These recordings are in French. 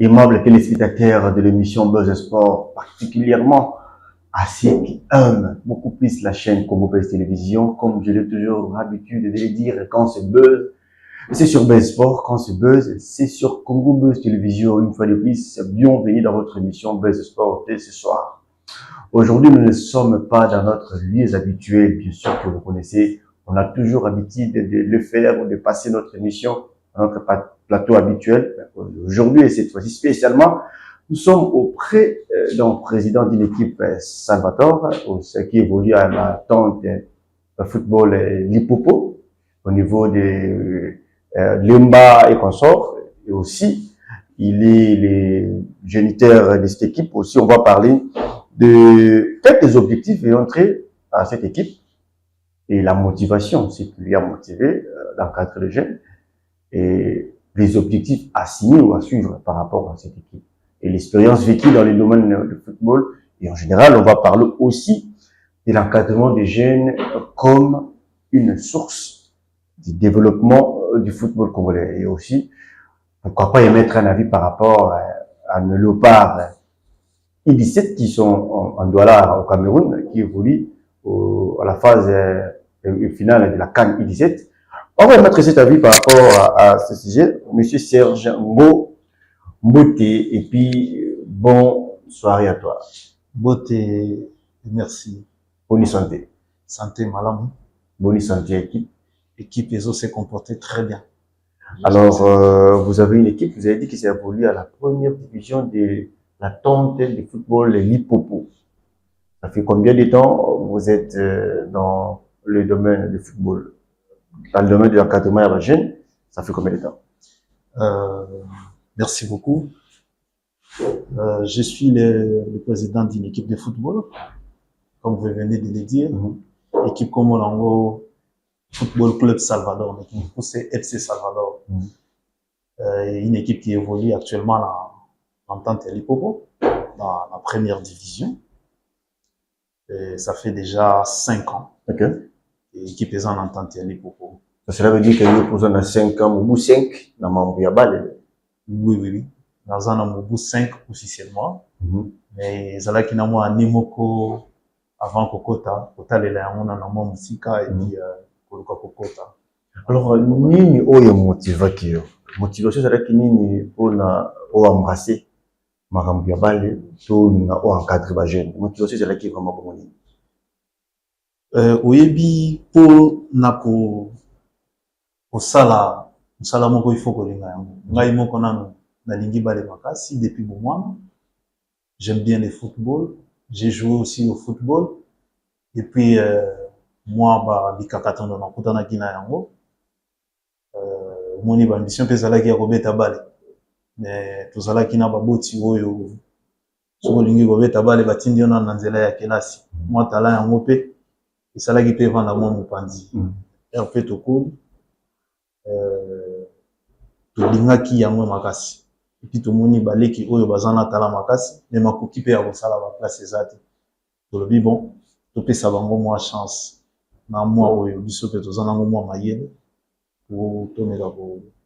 aimables téléspectateurs de l'émission Buzz Sport, particulièrement à ceux qui aiment beaucoup plus la chaîne Congo Buzz Télévision, comme je l'ai toujours l'habitude de le dire, quand c'est Buzz, c'est sur Buzz Sport, quand c'est Buzz, c'est sur Congo Buzz Télévision. Une fois de plus, bienvenue dans votre émission Buzz Sport dès ce soir. Aujourd'hui, nous ne sommes pas dans notre lieu habituel, bien sûr que vous connaissez. On a toujours l'habitude de le faire ou de passer notre émission à notre plateau habituel. Aujourd'hui, et cette fois-ci spécialement, nous sommes auprès d'un président d'une équipe Salvatore, ce qui évolue à la tente football Lipopo, au niveau de Lemba et consorts. Et aussi, il est le géniteur de cette équipe. Aussi, on va parler de quelques objectifs et entrer à cette équipe et la motivation, c'est qui lui a motivé d'encadrer les jeunes et les objectifs à signer ou à suivre par rapport à cette équipe et l'expérience vécue dans les domaines du football. Et en général, on va parler aussi de l'encadrement des jeunes comme une source du développement du football congolais. Et aussi, pourquoi pas émettre un avis par rapport à nos léopards I-17 qui sont en Douala au Cameroun, qui évoluent à la phase finale de la CAN I-17. On va mettre cet avis par rapport à ce sujet. Monsieur Serge Mbote, et puis bonne soirée à toi. Mbote, merci. Bonne santé. Santé, malam. Bonne santé, équipe. L'équipe ESO s'est comportée très bien. Alors, vous avez une équipe, vous avez dit que c'est évolué à la première division de la tente de football Lipopo. Ça fait combien de temps vous êtes dans le domaine du football? Dans le domaine de l'encadrement à la jeune, ça fait combien de temps? Merci beaucoup. Je suis le président d'une équipe de football, comme vous venez de le dire. Équipe comme Olango Football Club Salvador, c'est FC Salvador. Une équipe qui évolue actuellement en Tente Lipopo, dans la première division. Et ça fait déjà 5 ans. Ok. Équipe est en Entente Lipopo. Cela veut dire qu'il y a besoin de 5 ans, au bout 5, dans Mambiabal. Oui. Dans un bout 5 officiellement. Mais Zala qui n'a moi un Nimoko avant Kokota, Kota le la on a nama musika et puis Koluka Kokota. Alors, nini oyo motivaki yo? Motivation c'est qui nini pour na o embrasser Mambiabal to na o encadrer ba jeune. Motivation c'est qui vraiment bon nini? Oyebi pour na ko sala moko il faut ko linga yango. Ngai moko nanu na lingi bale makasi depuis bon mois. J'aime bien le football. J'ai joué aussi au football. Et puis, moi, bah, bikakaton dans la kutana kina yango. Mon ambition pe zala ki ya kobeta bale. Mais to zala kina ba boti oyo. So lingi kobeta bale batindi ona na nzela ya kelasi. Moi tala yango pe esala ki pe vanda mo mopanzi. En fait to cool. To linga ki yango makasi. Et puis to moni baleki oyo bazana tala makasi, mais makoki pe ya kosala ba place ezate. To lobi bon, to pe sabango moi chance. Na moi oyo biso pe to zana ngo moi mayele. Pour to meka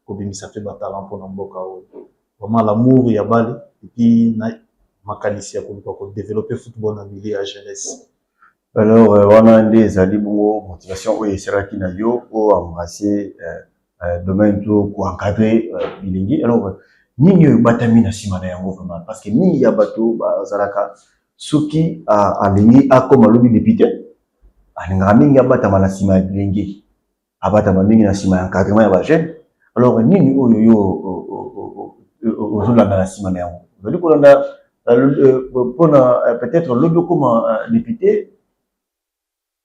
ko bimisa pe ba talent pour na mboka oyo. Vraiment l'amour ya bale et puis na makanisi ya ko développer football na milieu ya jeunesse. Alors, wana nde ezali bongo motivation oyo esalaki na yo po embrasser domaine to ko encadrer bilingi. Alors, nini oyo batami na sima na yango vraiment parce que mingi ya bato bazalaka soki alingi akoma lobi député alingaka mingi abatama na sima ya bilingi abatama mingi na sima ya encadrement ya ba jeune. Alors, nini oyo yo ozolanda na sima na yango? Ozali kolanda pona peut-être lobi okoma député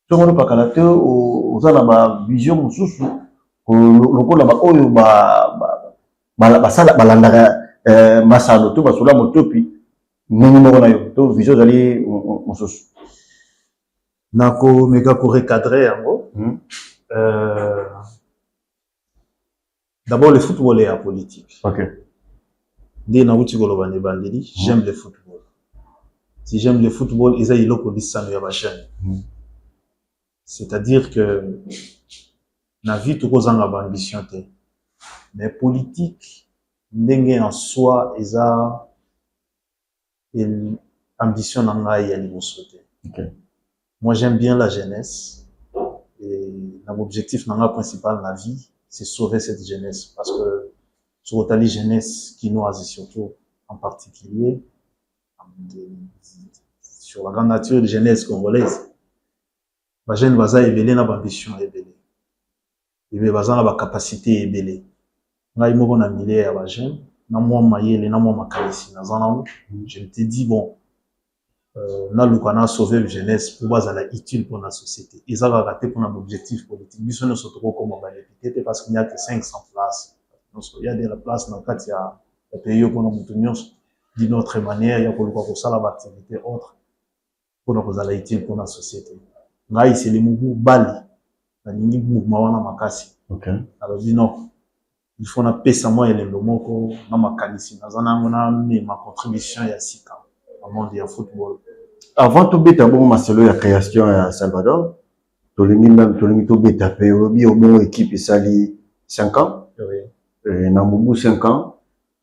tongono pakala te ozala ba vision mosusu lokola ba oyo basala balandaka masalo to basola motopi ndenge moko na yo to vision ezali mosusu nako meka ko recadrer yango. D'abord le football est apolitique. OK. Dès na wuti koloba ne bandeli, j'aime le football. Si j'aime le football, eza iloko lisano ya ba jeune. C'est-à-dire que na vie to kozanga ba ambition te. Mais politique ndenge en soi eza ambition na ngai ya liboso te. Okay. Moi j'aime bien la jeunesse et mon objectif na ngai principal na vie c'est sauver cette jeunesse parce que sur la jeunesse quinoise surtout en particulier sur la grande nature de jeunesse congolaise ba jeune baza ebele na ambition ebele ebe baza na ba capacité ebele ngai moko na milieu ya ba jeune na mwa mayele na mwa makalisi na zana je me te dis bon na luka na sauver jeunesse pour bazala utile pour la société et ça va rater pour un objectif politique biso ne surtout comme ba député parce qu'il n'y a que 500 places donc il y a de la place dans quatre ya pays pour nous tenir d'une autre manière il y a pour le ça la activité autre pour nous bazala utile pour la société ngai c'est les mouvements bali na nini mouvement wana makasi. Okay. Alors dis non il faut na pesa moi elendo moko na makanisi na zana ngona ma contribution ya sika au monde du football. Avant tout beta bon masolo ya création à Salvador, tolingi to beta pe obi au bon équipe sali 5 ans. Oui. Na mubu 5 ans.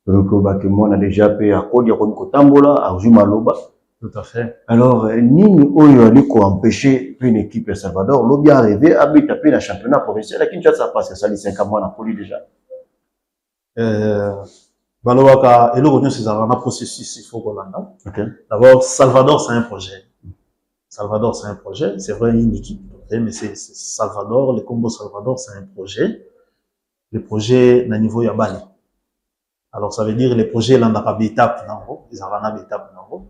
Donc on a déjà payé à Kodi ko tambola à Jumaloba. Tout à fait. Alors nini oyo aliko empêcher une équipe à Salvador lobi arrivé à beta pe na championnat provincial à Kinshasa parce que sali 5 ans na Kodi déjà. Balowaka eloko nyonso ezalaka na processus il faut kolanda. Okay. D'abord Salvador c'est un projet. Salvador c'est un projet, c'est vrai une équipe mais c'est Salvador, le Combo Salvador c'est un projet. Le projet na niveau ya Bali. Alors ça veut dire les projets landaka d'étape nango, ezalaka na étape nango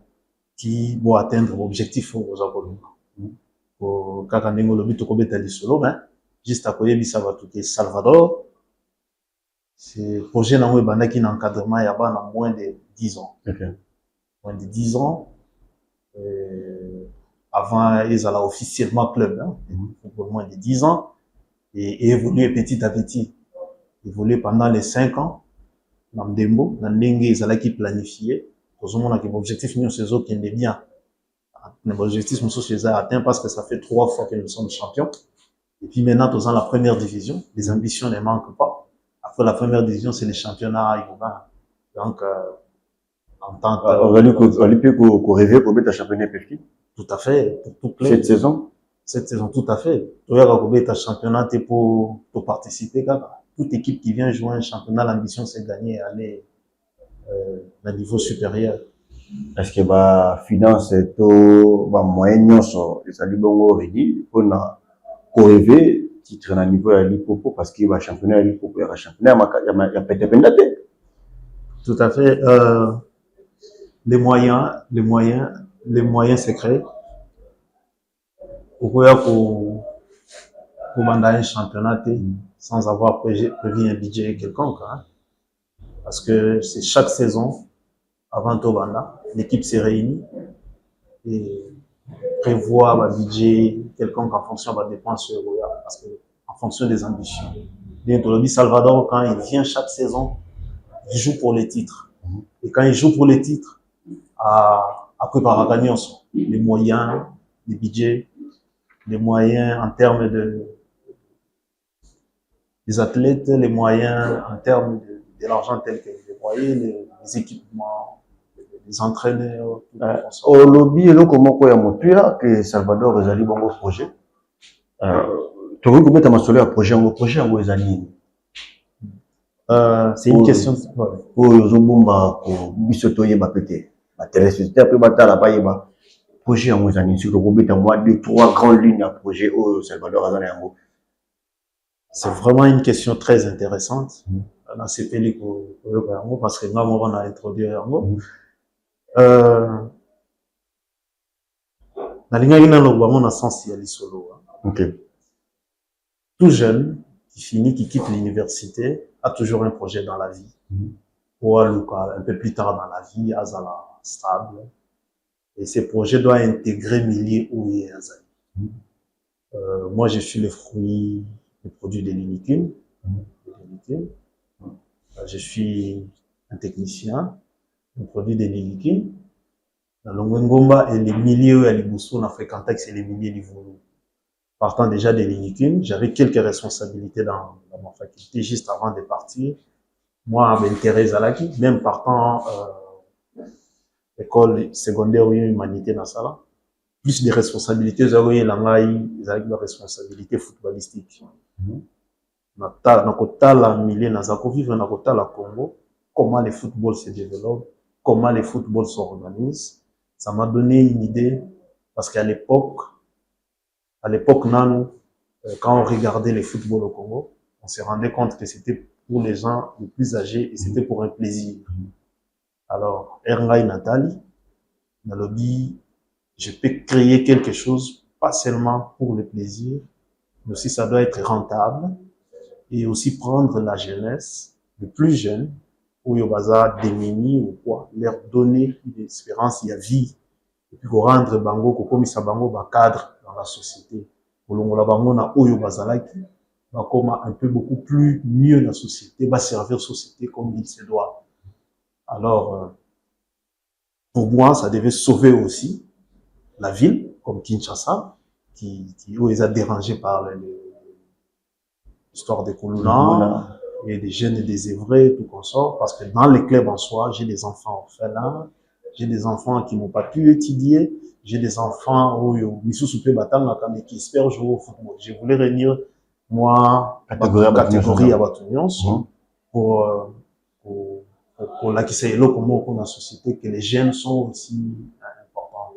qui vont atteindre l'objectif aux akolunga. Pour kaka ndenge lobi tokobeta lisolo mais juste à koyebisa bato ke Salvador c'est projet nango ebandaki na encadrement ya bana moins de 10 ans. Okay. Moins de 10 ans. Avant, ils allaient officiellement club, hein, pour moins de 10 ans. Et évoluer petit à petit. Évoluer pendant les 5 ans. Dans Dembo, dans Ndenge, ils allaient qui planifier. Pour ce moment, l'objectif, nous, c'est eux qui est bien. L'objectif, nous, c'est atteint parce que ça fait 3 fois que nous sommes champions. Et puis maintenant, nous sommes la première division. Les ambitions ne manquent pas. Après la première division, c'est les championnats urbains. Donc, en tant que... On va lui rêver pour mettre un championnat PFK. Tout à fait. Pour tout club. Cette saison? Cette saison, tout à fait. Tu vas mettre un championnat pour participer. Toute équipe qui vient jouer un championnat, l'ambition, c'est de gagner et aller à un niveau supérieur. Est-ce que la finance est au moyen de ça lui bon réuni pour rêver titre na niveau à l'Ipopo parce qu'il va championnat à l'Ipopo, il y a championnat il y a peut-être pendate. Tout à fait. Les moyens secrets pour bander un championnat sans avoir prévu un budget quelconque. Hein. Parce que c'est chaque saison, avant Tobanda, l'équipe s'est réunie et prévoit un budget quelconque en fonction de la dépense parce que en fonction des ambitions. Bientôt, le Salvador, quand il vient chaque saison, il joue pour les titres. Et quand il joue pour les titres, après par gagner les moyens, les budgets, les moyens en termes des athlètes, les moyens en termes de l'argent tel que les moyens, les équipements, les entraîneurs. Au lobby, comment il y a montré que Salvador est allé bon au projet. Tu veux mettre un projet au projet ou est allé? C'est une question. Pour les Zobumba, pour Bissotoye Bapete, la téléspectateur peut battre la païba. Projet en Mozambique, sur le groupe de moi, 2-3 grandes lignes à projet au Salvador Azanyango. C'est vraiment une question très intéressante. Dans ces pays parce que nous, on a introduit Yango. Dans on a sens solo. Ok. Tout jeune qui finit, qui quitte l'université, a toujours un projet dans la vie. Ou un peu plus tard dans la vie, Azala stable. Et ces projets doivent intégrer milieu où il est. Moi, je suis le fruit, le produit de l'UNICUM. Je suis un technicien, le produit de l'UNICUM. Dans l'Ongomba et les milieux à l'Iboussou, on a fréquenté c'est les milieux du Voulou. Partant déjà de l'UNICUM, j'avais quelques responsabilités dans ma faculté juste avant de partir. moi, m'intéresse ezalaki, même partant école secondaire ou humanité na sala, plus de responsabilités, ezalaki ezalaki ba responsabilité footballistique. Na kotala milieu naza ko vivre na kotala Congo, comment le football se développe, comment le football s'organise. Ça m'a donné une idée parce qu'à l'époque, quand on regardait le football au Congo, on se rendait compte que c'était pour les gens les plus âgés et c'était pour un plaisir. Alors, Erngai Nathalie, dans le lobby, je peux créer quelque chose, pas seulement pour le plaisir, mais aussi ça doit être rentable et aussi prendre la jeunesse, les plus jeunes, où il y a démunis ou quoi, leur donner une espérance, il y a vie, et puis rendre bango, comme ça bango, cadre dans la société. Pour l'ongola bango na oyo bazalaki, comme un peu beaucoup plus mieux la société, va servir la société comme il se doit. Alors, pour moi, ça devait sauver aussi la ville, comme Kinshasa, qui est dérangé par l'histoire des Kuluna et des jeunes et des œuvrés, tout consort, parce que dans les clubs en soi, j'ai des enfants orphelins, j'ai des enfants qui n'ont pas pu étudier, j'ai des enfants qui espèrent jouer au football. Je voulais réunir, moi, catégorie à Batunions pour la société, que les jeunes sont aussi importants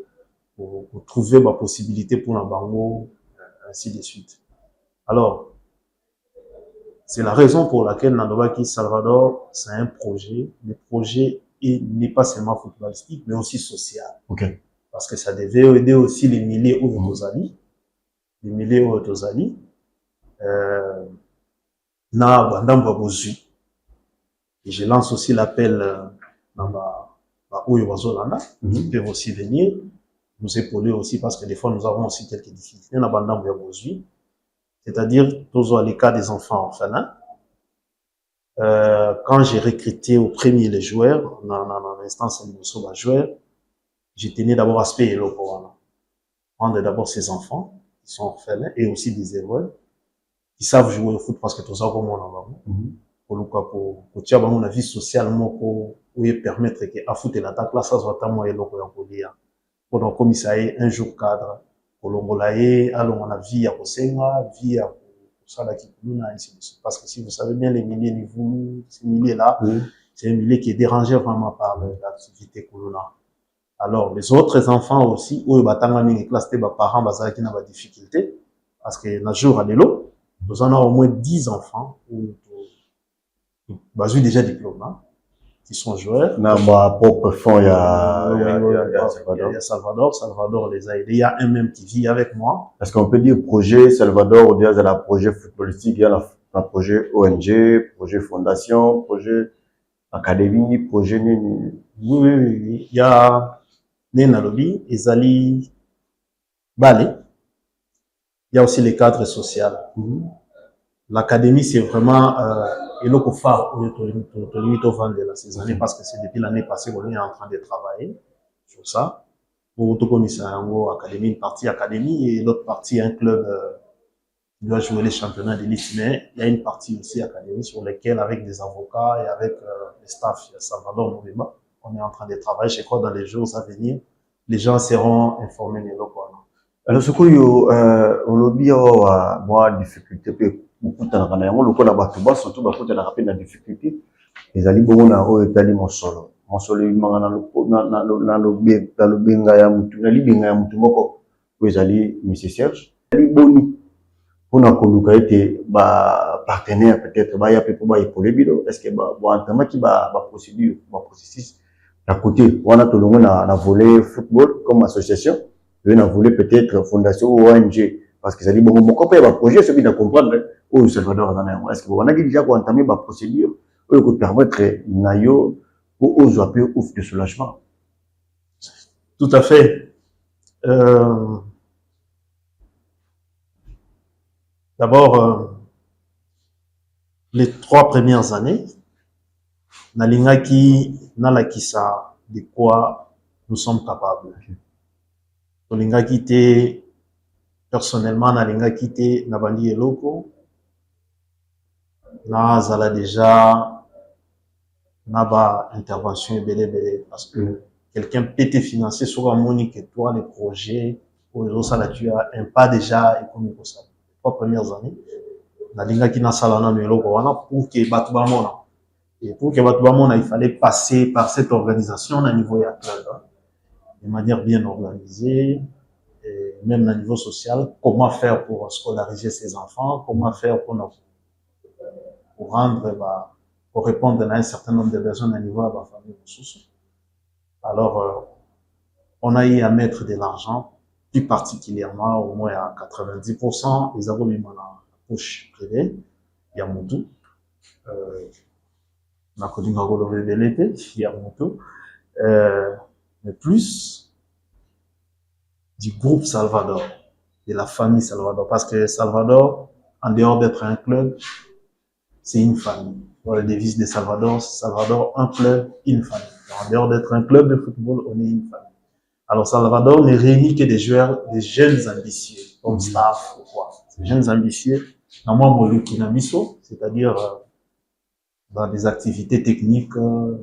pour trouver ma possibilité pour la bango, ainsi de suite. Alors, c'est la raison pour laquelle Nandobaki Salvador, c'est un projet. Le projet n'est pas seulement footballistique, mais aussi social. Okay. Parce que ça devait aider aussi les milliers autosali. Les milliers autosali. Na Bandamba Bozui. Et je lance aussi l'appel dans Oyo Bazolana, qui peuvent aussi venir nous épauler aussi, parce que des fois nous avons aussi quelques difficultés na Bandamba Bozui. C'est-à-dire, toujours les cas des enfants orphelins. Quand j'ai recruté au premier les joueurs, dans l'instance de joueurs, j'ai tenu d'abord à se payer le Corona. Prendre d'abord ces enfants, qui sont orphelins, et aussi des erreurs, qui savent jouer au foot parce que tout ça, comme on en va. Pour tirer mon avis socialement, pour permettre qu'à foot et l'attaque, là, ça soit à moi et l'autre, pour donc, comme ça est un jour cadre, pour l'ongolaye, allons on a vie à Kosenga, vie à ça là qui parce que si vous savez bien les milliers niveaux, ces milliers là, c'est un millier qui est dérangé vraiment par l'activité Kuluna. Alors les autres enfants aussi, où batanga ni classe des parents bazala qui n'a pas de difficulté, parce que na jour à l'élo, nous en avons au moins 10 enfants où déjà diplôme, qui sont joueurs. Na ma propre fond, il y a Salvador les a aidés. Il y a un même qui vit avec moi. Est-ce qu'on peut dire projet Salvador, ou bien il y a le projet footballistique, il y a le projet ONG, projet fondation, projet académie, projet nini? Oui. Il y a Nena Lobby, Ezali Balé. Il y a aussi les cadres sociaux. L'académie, c'est vraiment eloko phare au limite au vent de ces années, parce que c'est depuis l'année passée qu'on est en train de travailler sur ça. Pour tout comme ça, en académie, une partie académie et l'autre partie un club qui doit jouer les championnats d'élite. Mais il y a une partie aussi académie sur laquelle, avec des avocats et avec les staffs, Salvador Mouvema, on est en train de travailler. Je crois dans les jours à venir, les gens seront informés de l'eau. Alors, ce qu'il y a, on lobby, moi, difficulté, beaucoup de temps, le coup là-bas, surtout, beaucoup de temps, la difficulté, les alliés, bon, on a, étalé mon solo. Mon solo, il m'a dans le benga ya mutu, na libinga ya mutu moko, les alliés, monsieur Serge, les boni, pour na koluka été, partenaire, peut-être, y a peut-être, épauler bido, est-ce que, entama qui, procédure, processus, à côté, on a tout le monde na volet football, comme association, on a voulu peut-être fondation ou ONG, parce que ça dit, bon, mon copain va projet, c'est bien de comprendre, où Salvador a est-ce que vous avez déjà entamé ma procédure, pour permettre, nayo, pour aux appels ouf de soulagement? Tout à fait. D'abord, les 3 premières années, Nalingaki, Nalakisa, de quoi nous sommes capables. Nalingaki te, personnellement, Nalingaki te, Nabandi et Loko, Nazala déjà, n'a pas intervention belé parce que quelqu'un peut te financer sur un monique et toi, les projets, pour ça, là, tu as un pas déjà économique pour ça. Les 3 premières années, na linga qui n'a salana mais pour que batubamona. Et pour que batubamona, il fallait passer par cette organisation à niveau de club, hein, de manière bien organisée, et même à niveau social, comment faire pour scolariser ses enfants, comment faire pour rendre, pour répondre à un certain nombre de besoins à niveau de la famille ressources. Alors, on a eu à mettre de l'argent, plus particulièrement au moins à 90%, les avons mis dans la poche privée, il y a mon tout. On a connu l'été, il y a mon tout. Mais plus du groupe Salvador, de la famille Salvador, parce que Salvador, en dehors d'être un club, c'est une famille. Dans la devise de Salvador, Salvador, un club, une famille. En dehors d'être un club de football, on est une famille. Alors Salvador ne réunit que des joueurs, des jeunes ambitieux, comme staff ou quoi. Ces jeunes ambitieux, c'est-à-dire dans des activités techniques, on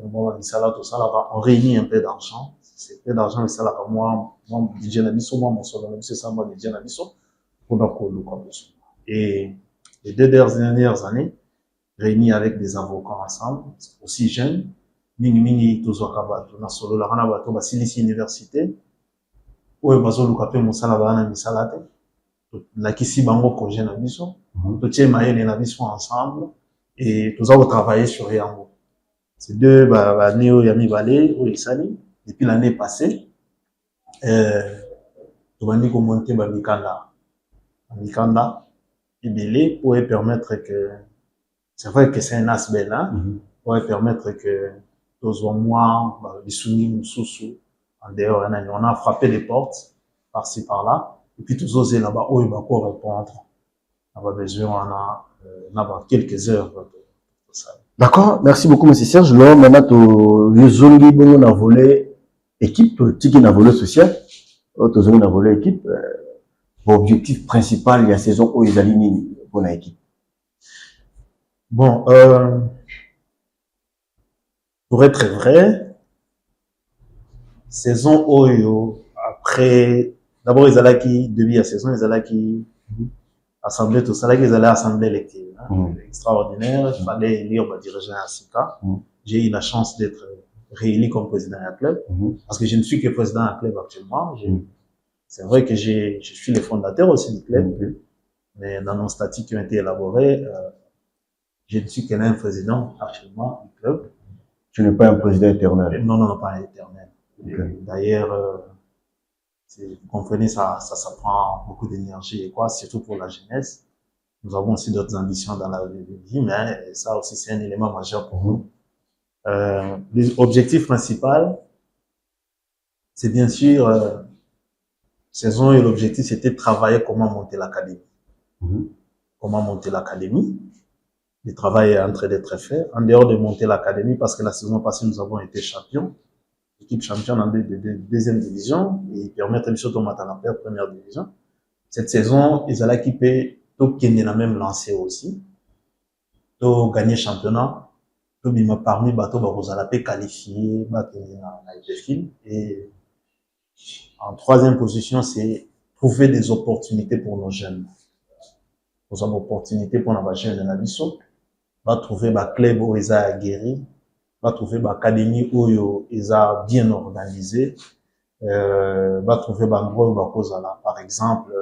réunit un peu d'argent. C'est peu d'argent, mais ça là, moi, DJ Nabiso, moi, mon solo, c'est ça, moi, DJ Nabiso, pour nous. Et les 2 dernières années, réunis avec des avocats ensemble, aussi jeunes, mingi tozwaka na solo la kana bato basilisi université oyo bazoluka pe mosala bana misala te lakisi bango projet na biso totie mayele na biso ensemble et toza travailler sur yango. C'est 2 années oyo ya mibale oyo esali depuis l'année passée tobandi komonte bamikanda ebele pour permettre que c'est vrai que c'est un as bel, hein, pour permettre que tous au moins, les soumis, en dehors, on a frappé les portes, par-ci, par-là, et puis tous osés là-bas, où il va quoi répondre. On a besoin, on a quelques heures pour ça. D'accord, merci beaucoup, monsieur Serge. Là, maintenant, les only bon a volé équipe, tiki n'a volé social, autres zones a volé équipe. Objectif principal, il y a saison où ils alignent pour la équipe. Bon, pour être vrai, saison Oyo, après, d'abord ils allaient qui, début de la saison, ils allaient qui, assemblée, tout ça, là, ils allaient assembler l'équipe, hein, extraordinaire, il fallait élire le dirigeant à Sika. J'ai eu la chance d'être réélu comme président d'un club, parce que je ne suis que président d'un club actuellement. C'est vrai que je suis le fondateur aussi du club, mais dans nos statuts qui ont été élaborés, je ne suis qu'un président actuellement du club. Tu n'es pas un président éternel? Non, pas éternel. Okay. D'ailleurs, vous comprenez, ça prend beaucoup d'énergie et quoi, surtout pour la jeunesse. Nous avons aussi d'autres ambitions dans la vie, mais ça aussi c'est un élément majeur pour nous. L'objectif principal, c'est bien sûr, saison et l'objectif c'était de travailler comment monter l'académie. Comment monter l'académie. Le travail est en train d'être fait. En dehors de monter l'académie, parce que la saison passée, nous avons été champions. Équipe championne en deuxième division et permettre surtout à la première division. Cette saison, ils allaient équiper tout qui est la même lancée aussi. Tout gagner championnat. Tout bima parmi bateau vous allez qualifier, battre et en 3e position, c'est trouver des opportunités pour nos jeunes. Nous avons opportunité pour nos jeunes de la mission. Va trouver un club où ils ont guéri, va trouver une académie où ils ont bien organisé, va trouver un endroit où par exemple,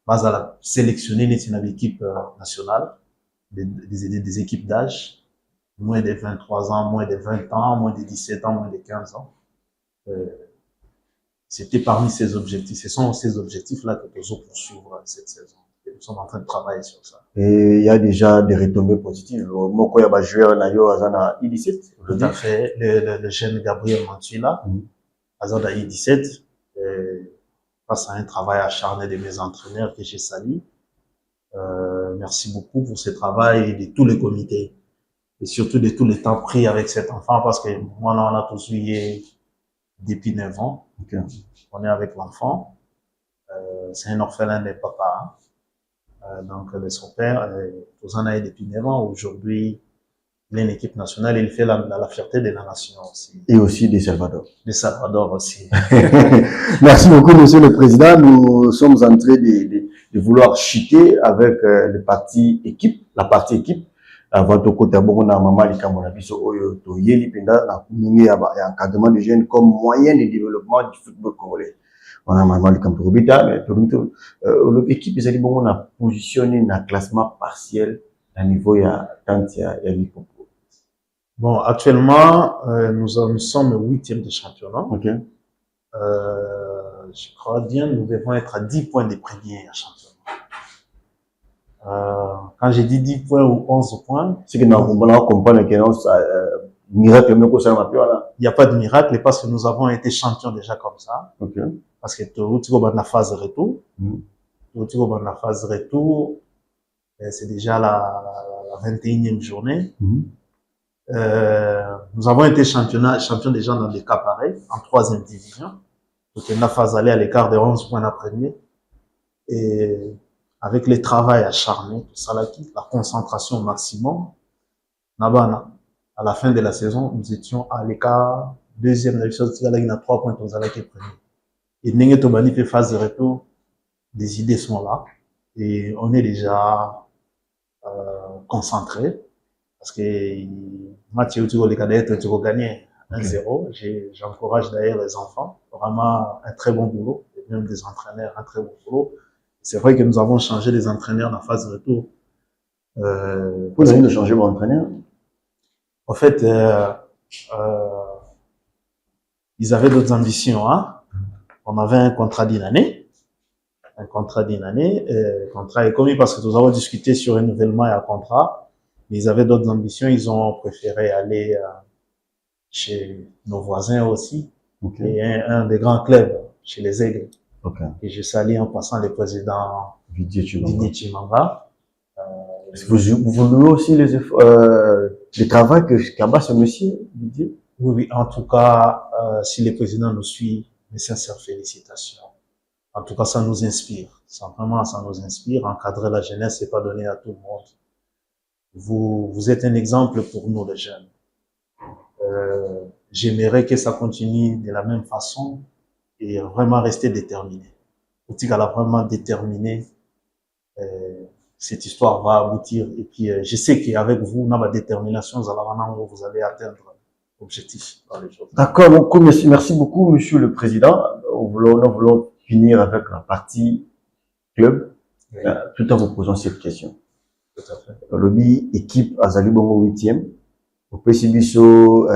va sélectionner une équipe nationale, des équipes d'âge, moins de 23 ans, moins de 20 ans, moins de 17 ans, moins de 15 ans. C'était parmi ces objectifs. Ce sont ces objectifs-là que nous allons poursuivre cette saison. Et nous sommes en train de travailler sur ça. Et il y a déjà des retombées positives. Moko ya ba joueur na yo azana I17. Tout à fait. Le jeune Gabriel Mantuila, azana I17, grâce à un travail acharné de mes entraîneurs que j'ai sali. Merci beaucoup pour ce travail et de tous les comités. Et surtout de tous les temps pris avec cet enfant parce que moi, on a tous eu depuis 9 ans. Okay. On est avec l'enfant. C'est un orphelin de papa. Donc, de son père, tous en a eu depuis 9 ans. Aujourd'hui, Il est une équipe nationale et il fait la fierté de la nation aussi. Et aussi des Salvador. De Salvador aussi. Merci beaucoup, Monsieur le Président. Nous sommes en train de vouloir chuter avec le parti équipe, la partie équipe. Votre côté, on a maman li kamona biso oyo to yeli penda na kumini ya encadrement de jeunes comme moyen de développement du football congolais. On a maman li kamto robita mais l'équipe ils ont bon na positionné na classement partiel à niveau ya tantia ya Lipopo. Bon, actuellement nous sommes 8e de championnat. OK. Je crois bien nous devons être à 10 points des premiers championnats. Quand j'ai dit 10 points ou 11 points, c'est que nous comprendre que miracle même ça m'a il n'y a pas de miracle parce que nous avons été champions déjà comme ça. OK. Parce que tu vas dans la phase retour. Tu vas dans la phase retour, c'est déjà la 21e journée. Nous avons été champions déjà dans des cas pareils, en 3e division. Donc, la phase allait à l'écart de 11 points la première. Et avec le travail acharné, tout ça, la concentration au maximum, à la fin de la saison, nous étions à l'écart, 2e, la 3 points, nous allons être premiers. Et Nengue Tobani fait phase de retour, les idées sont là, et on est déjà concentré, parce que match où tu vas les cadets, tu vas gagner 1-0. J'encourage d'ailleurs les enfants, vraiment un très bon boulot, et même des entraîneurs, un très bon boulot. C'est vrai que nous avons changé les entraîneurs dans la phase de retour. Vous avez changé mon entraîneur? En fait, ils avaient d'autres ambitions. Hein? On avait un contrat d'une année. Un contrat d'une année. Le contrat est commis parce que nous avons discuté sur un renouvellement et un contrat. Mais ils avaient d'autres ambitions. Ils ont préféré aller chez nos voisins aussi. Okay. Et un des grands clubs, chez les Aigles. Okay. Et je salue en passant le président Didier Chimanga. Est-ce que vous louez aussi le travail qu'a ce monsieur, Didier? Oui, en tout cas, si le président nous suit, mes sincères félicitations. En tout cas, ça nous inspire. Ça nous inspire. Encadrer la jeunesse, c'est pas donné à tout le monde. Vous êtes un exemple pour nous, les jeunes. J'aimerais que ça continue de la même façon et vraiment rester déterminé. Outika l'a vraiment déterminé. Cette histoire va aboutir. Et puis, je sais qu'avec vous, on a ma détermination, vous allez atteindre l'objectif dans les jours. D'accord, merci beaucoup, monsieur le président. Nous voulons finir avec la partie club, oui. Tout en vous posant cette question. Tout à fait. Le lobby équipe Azali Bongo 8e. Au PCBISO,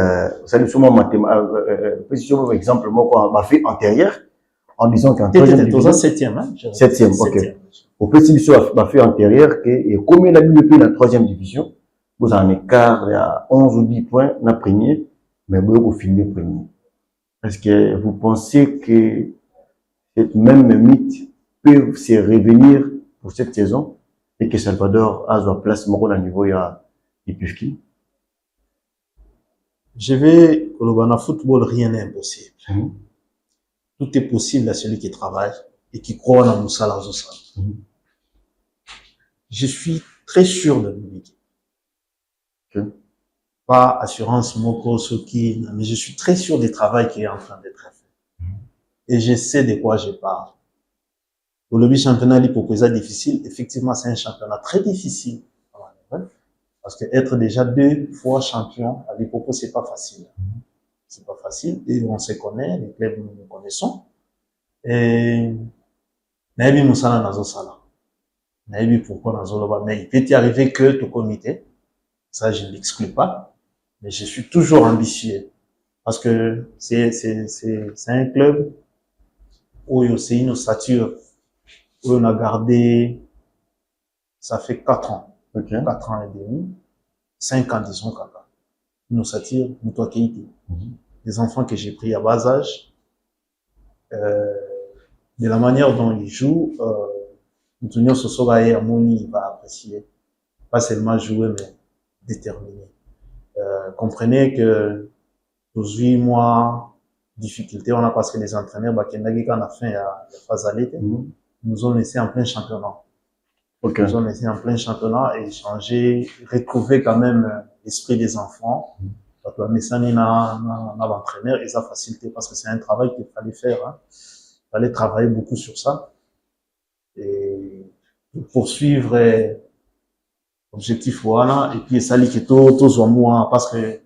ça nous sommes en exemple, moi, ma fait antérieure, en disant qu'en 3e division. 7e, hein? 7e, ok. Au PCBISO, ma fait antérieure, et comme il a eu le pays dans la 3e division, vous en écart à 11 ou 10 points, dans la première, mais vous finissez premier. Est-ce que vous pensez que cette même mythe peut se revenir pour cette saison et que Salvador a sa place au niveau de Pufki? Je vais au Lobana football, rien n'est impossible. Tout est possible à celui qui travaille et qui croit dans Moussa Lazosal. Je suis très sûr de mon équipe. Pas assurance Moko, Soki, mais je suis très sûr du travail qui est en train d'être fait. Et je sais de quoi je parle. Pour le championnat l'hypocrisie difficile, effectivement, c'est un championnat très difficile. Parce que être déjà 2 fois champion à l'hypopo, c'est pas facile. C'est pas facile. Et on se connaît, les clubs nous nous connaissons. Et, Naïbi Moussala Nazosala. Naïbi pourquoi Nazoloba. Mais il peut y arriver que tout comité. Ça, je ne l'exclus pas. Mais je suis toujours ambitieux. Parce que c'est un club où c'est une ossature, où on a gardé, ça fait 4 ans. 4 ans et demi, 5 ans, disons, Kaka. Une ossature, Moutoua Keïti. Des enfants que j'ai pris à bas âge, de la manière dont ils jouent, Moutounio Sosoba et Amoni, il va apprécier. Pas seulement jouer, mais déterminer. Comprenez que 18 mois, difficulté, on a parce que les entraîneurs, Bakendagi, quand on a fait la phase à l'été, nous ont laissé en plein championnat. Nous ont laissé en plein championnat et changer, retrouver quand même l'esprit des enfants. Mais ça, l'entraîneur, et ça facilité parce que c'est un travail qu'il fallait faire. Hein. Il fallait travailler beaucoup sur ça. Et poursuivre l'objectif, voilà. Et puis, ça, c'est tous en moi, parce que,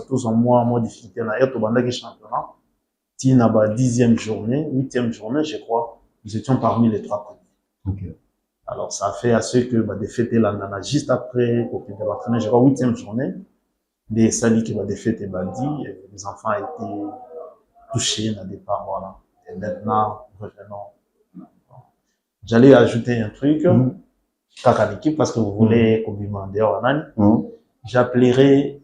tous en moi, difficulté, qui championnat. Tina, 10e journée, 8e journée, je crois, nous étions parmi les 3 premiers. Okay. Alors, ça fait à ce que, défaiter l'Andana, juste après, au pied de l'entraîneur, je crois, 8e journée, des salis qui va défaiter Badi, les enfants étaient touchés, dans des départ, voilà. Et maintenant, revenons. J'allais ajouter un truc, à l'équipe, parce que vous voulez qu'on lui demande j'appellerai,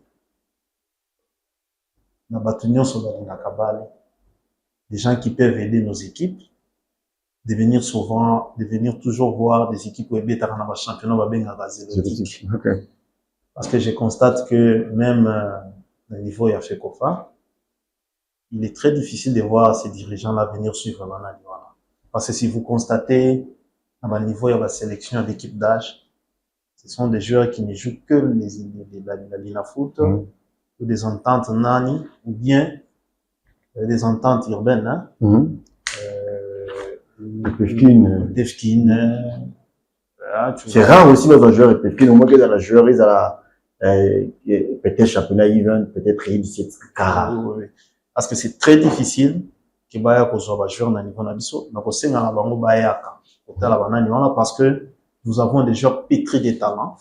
na batunyo sur la cabale, des gens qui peuvent aider nos équipes, de venir toujours voir des équipes où il y a un championnat okay. Parce que je constate que même au niveau de FECOFA, il est très difficile de voir ces dirigeants-là venir suivre l'analyse. Parce que si vous constatez, à un niveau de la sélection d'équipe d'âge, ce sont des joueurs qui ne jouent que la Lina Foot, ou des ententes nani, ou bien des ententes urbaines. Hein. Defkin. C'est rare aussi dans un joueur Defkin. Au moins que dans la joueur, ils ont peut-être championnat event, peut-être c'est rare. Oui. Parce que c'est très difficile que baya kozwa joueur na niveau na biso na kosenga na bango bayaka kotala banani wana parce que nous avons des joueurs pétris de talent,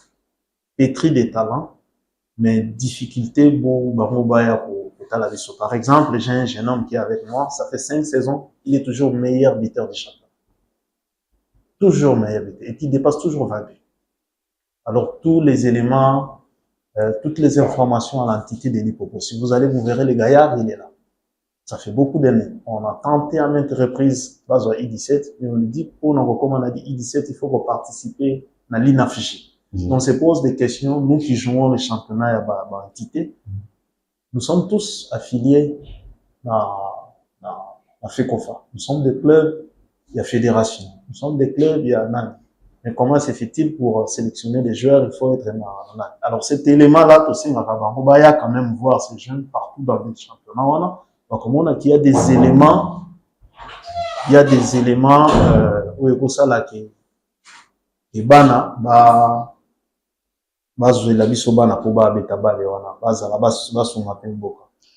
mais difficulté bon bango baya kotala biso. Par exemple, j'ai un jeune homme qui est avec moi, ça fait 5 saisons, il est toujours meilleur buteur du championnat. Toujours meilleur buteur et puis il dépasse toujours 20 buts. Alors tous les éléments, toutes les informations à l'entité de l'Hippopo, si vous allez, vous verrez le gaillard, il est là. Ça fait beaucoup d'années. On a tenté à maintes reprises, base à I17, mais on lui dit, comme on a dit I17, il faut participer à l'INAFJ. On se pose des questions, nous qui jouons le championnat à l'entité, nous sommes tous affiliés à FECOFA. Nous sommes des clubs, il y a fédération. Nous sommes des clubs, il y a NAN. Mais comment se fait-il pour sélectionner des joueurs, il faut être NAN. Alors cet élément-là, aussi, on va quand même voir ces jeunes partout dans le championnat. Donc, comme on a qu'il y a des éléments, où il faut ça là qui est bana,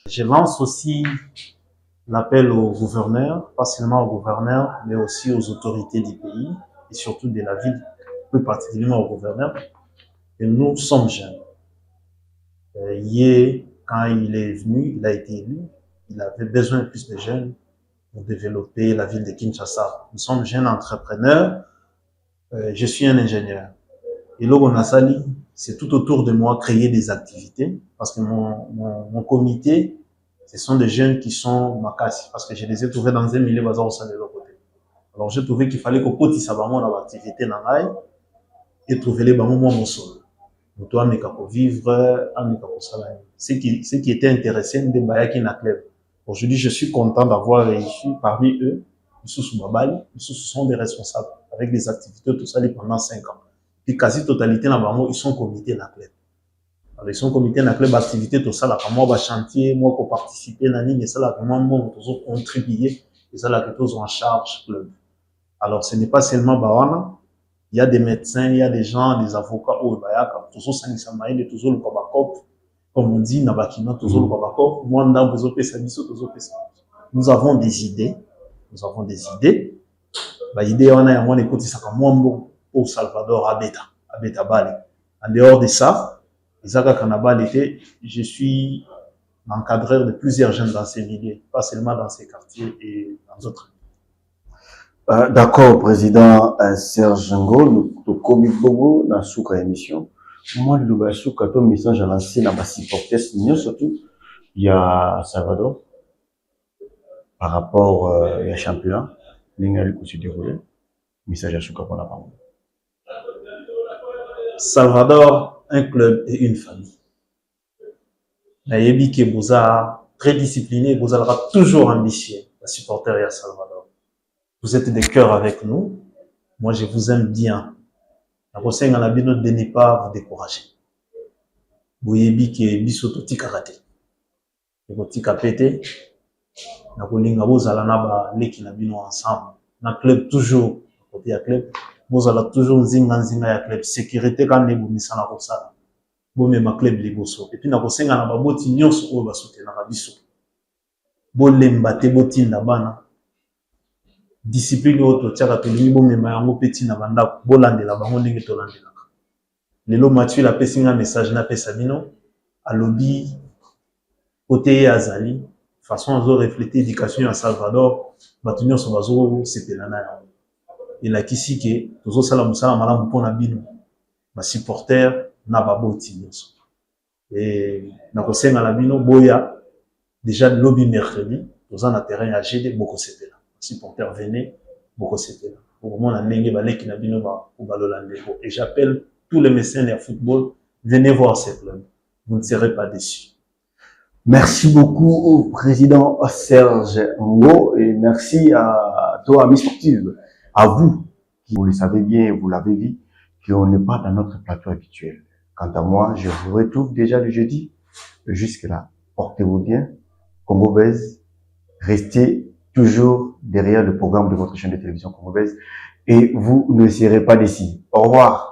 je lance aussi l'appel au gouverneur, pas seulement au gouverneur, mais aussi aux autorités du pays et surtout de la ville, plus particulièrement au gouverneur, que nous sommes jeunes. Hier, quand il est venu, il a été élu. Il avait besoin de plus de jeunes pour développer la ville de Kinshasa. Nous sommes jeunes entrepreneurs. Je suis un ingénieur. Et là, on a sali, c'est tout autour de moi créer des activités parce que mon comité, ce sont des jeunes qui sont makasi parce que je les ai trouvés dans un milieu bazar au sein de l'autre côté. Alors, j'ai trouvé qu'il fallait qu'on potisse à mon activité dans l'ail et trouver les bamons moi mon sol. Donc, toi, vivre, ce qui était intéressant, des bayaki na club. Aujourd'hui, je suis content d'avoir réussi parmi eux, ils sont des responsables avec des activités, tout ça, pendant 5 ans. Puis, quasi totalité, ils sont comités dans le club. Alors, ils sont comités dans le club, activité, tout ça, là, moi, chantier, moi, pour participer, et ça, là, vraiment, moi, toujours contribuer, et ça, là, que tous en charge, club. Alors, ce n'est pas seulement Bawana, il y a des médecins, il y a des gens, des avocats, toujours Sanisamaï, toujours le Kabakop, comme on dit, Nabakina, toujours le Kabakop, nous avons des idées. L'idée, on a écouté ça comme Mwambo, au Salvador, Abeta Bali. En dehors de ça, Isaka Kanabal était, je suis l'encadreur de plusieurs jeunes dans ces milieux, pas seulement dans ces quartiers et dans d'autres. D'accord, président Serge Ngo, le Kobi Bobo, dans la émission. Moi, le Souka, ton message à lancer dans ma supporters, surtout, il y a Salvador, par rapport au championnat, l'Ingal qui se déroule. Message à Souka pour la parole. Salvador, un club et une famille. Nayebi que Bouza, très discipliné, Bouza sera toujours ambitieux, la supporter à Salvador. Vous êtes des cœurs avec nous. Moi, je vous aime bien. La conseil en habit de ne pas vous décourager. boyebi ke biso totikaka te ekotika pe te nakolinga bozala na baleki na bino ensemble na club toujours côté ya club bozala toujours nzinga ya club sécurité quand ebomisa na kosala bomema club liboso et puis nakosenga na baboti nyonso oyo basotenaka biso bolemba te botinda bana discipline oyo totiaka tolingi bomema yango mpe ntina bandako bolandela bango ndenge tolandelaka lelo Mathieu apesi nga message napesa bino alobi kote ye azali façon azo refléter éducation ya Salvador bato nyonso bazosepela na yango elakisi ke tozosala mosala malamu mpona bino basupporter na baboti nyonso nakosenga na bino boya déjà lobby mercredi toza na terrain ya GD bokosepela supporter venez bokosepela okomona ndenge baleki na bino balolanda ndeko et j'appelle tous les mécènes de football venez voir ces clubs vous ne serez pas déçus. Merci beaucoup au président Serge Ngo et merci à toi, amis sportifs, à vous, qui vous le savez bien, vous l'avez vu, qu'on n'est pas dans notre plateau habituel. Quant à moi, je vous retrouve déjà le jeudi. Jusque-là, portez-vous bien. Congo Buzz, restez toujours derrière le programme de votre chaîne de télévision Congo Buzz et vous ne serez pas déçus. Au revoir.